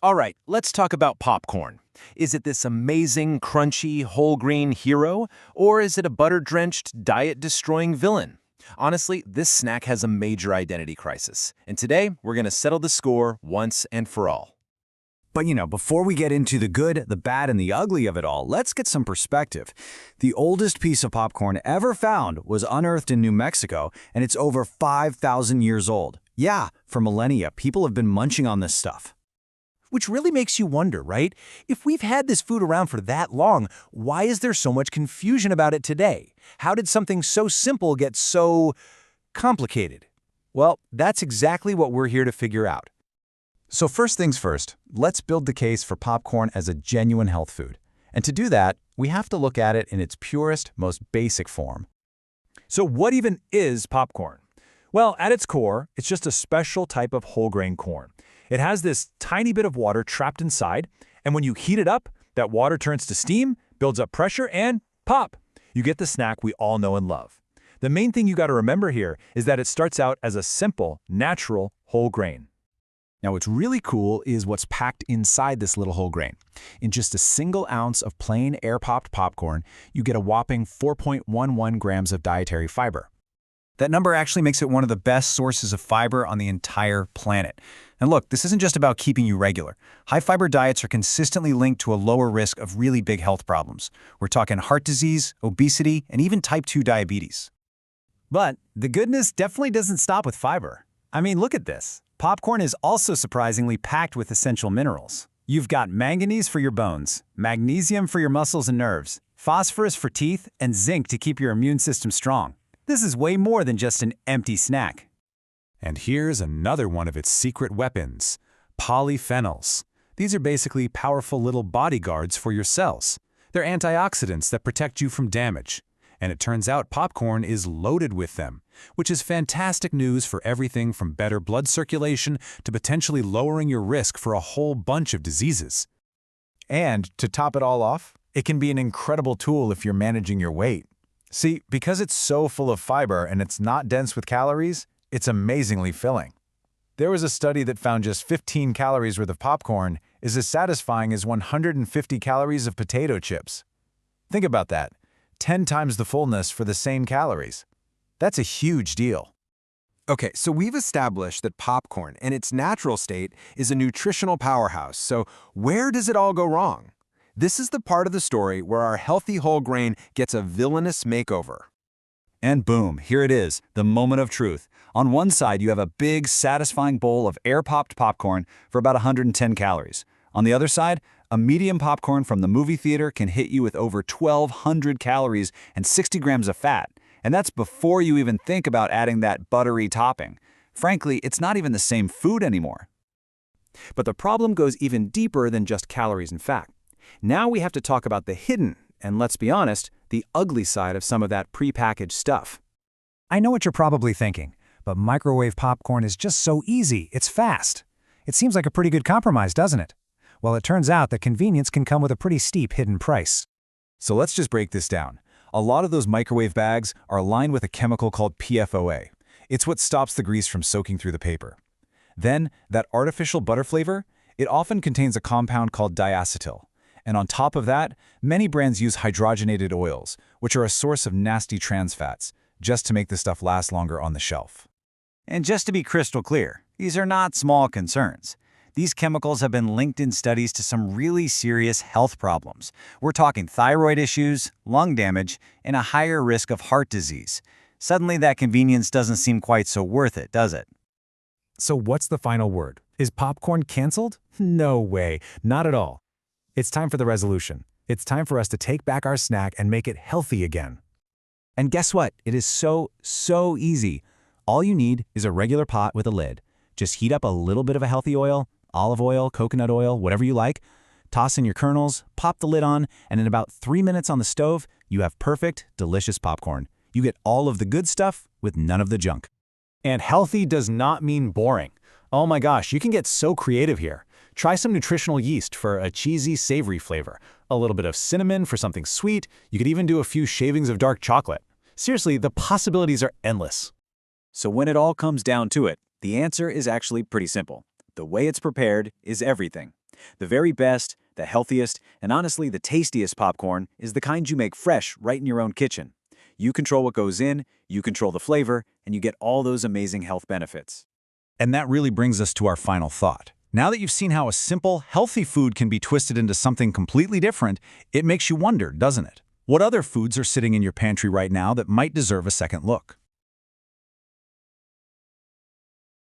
All right, let's talk about popcorn. Is it this amazing, crunchy, whole grain hero, or is it a butter-drenched, diet-destroying villain? Honestly, this snack has a major identity crisis, and today we're going to settle the score once and for all. But before we get into the good, the bad, and the ugly of it all, let's get some perspective. The oldest piece of popcorn ever found was unearthed in New Mexico, and it's over 5,000 years old. Yeah, for millennia, people have been munching on this stuff. Which really makes you wonder, right? If we've had this food around for that long, why is there so much confusion about it today? How did something so simple get so complicated? Well, that's exactly what we're here to figure out. So first things first, let's build the case for popcorn as a genuine health food. And to do that, we have to look at it in its purest, most basic form. So what even is popcorn? Well, at its core, it's just a special type of whole grain corn. It has this tiny bit of water trapped inside, and when you heat it up, that water turns to steam, builds up pressure, and pop! You get the snack we all know and love. The main thing you got to remember here is that it starts out as a simple, natural whole grain. Now what's really cool is what's packed inside this little whole grain. In just a single ounce of plain air-popped popcorn, you get a whopping 4.11 grams of dietary fiber. That number actually makes it one of the best sources of fiber on the entire planet. And look, this isn't just about keeping you regular. High-fiber diets are consistently linked to a lower risk of really big health problems. We're talking heart disease, obesity, and even type 2 diabetes. But the goodness definitely doesn't stop with fiber. I mean, look at this. Popcorn is also surprisingly packed with essential minerals. You've got manganese for your bones, magnesium for your muscles and nerves, phosphorus for teeth, and zinc to keep your immune system strong. This is way more than just an empty snack. And here's another one of its secret weapons, polyphenols. These are basically powerful little bodyguards for your cells. They're antioxidants that protect you from damage. And it turns out popcorn is loaded with them, which is fantastic news for everything from better blood circulation to potentially lowering your risk for a whole bunch of diseases. And to top it all off, it can be an incredible tool if you're managing your weight. See, because it's so full of fiber and it's not dense with calories, it's amazingly filling. There was a study that found just 15 calories worth of popcorn is as satisfying as 150 calories of potato chips. Think about that. 10 times the fullness for the same calories. That's a huge deal. Okay, so we've established that popcorn in its natural state is a nutritional powerhouse, so where does it all go wrong? This is the part of the story where our healthy whole grain gets a villainous makeover. And boom, here it is, the moment of truth. On one side, you have a big, satisfying bowl of air-popped popcorn for about 110 calories. On the other side, a medium popcorn from the movie theater can hit you with over 1,200 calories and 60 grams of fat. And that's before you even think about adding that buttery topping. Frankly, it's not even the same food anymore. But the problem goes even deeper than just calories and fat. Now we have to talk about the hidden, and let's be honest, the ugly side of some of that prepackaged stuff. I know what you're probably thinking, but microwave popcorn is just so easy, it's fast. It seems like a pretty good compromise, doesn't it? Well, it turns out that convenience can come with a pretty steep hidden price. So let's just break this down. A lot of those microwave bags are lined with a chemical called PFOA. It's what stops the grease from soaking through the paper. Then, that artificial butter flavor, it often contains a compound called diacetyl. And on top of that, many brands use hydrogenated oils, which are a source of nasty trans fats, just to make the stuff last longer on the shelf. And just to be crystal clear, these are not small concerns. These chemicals have been linked in studies to some really serious health problems. We're talking thyroid issues, lung damage, and a higher risk of heart disease. Suddenly that convenience doesn't seem quite so worth it, does it? So what's the final word? Is popcorn canceled? No way, not at all. It's time for the resolution. It's time for us to take back our snack and make it healthy again. And guess what? It is so easy. All you need is a regular pot with a lid. Just heat up a little bit of a healthy oil, olive oil, coconut oil, whatever you like. Toss in your kernels, pop the lid on, and in about 3 minutes on the stove, you have perfect, delicious popcorn. You get all of the good stuff with none of the junk. And healthy does not mean boring. Oh my gosh, you can get so creative here. Try some nutritional yeast for a cheesy, savory flavor. A little bit of cinnamon for something sweet. You could even do a few shavings of dark chocolate. Seriously, the possibilities are endless. So when it all comes down to it, the answer is actually pretty simple. The way it's prepared is everything. The very best, the healthiest, and honestly the tastiest popcorn is the kind you make fresh right in your own kitchen. You control what goes in, you control the flavor, and you get all those amazing health benefits. And that really brings us to our final thought. Now that you've seen how a simple, healthy food can be twisted into something completely different, it makes you wonder, doesn't it? What other foods are sitting in your pantry right now that might deserve a second look?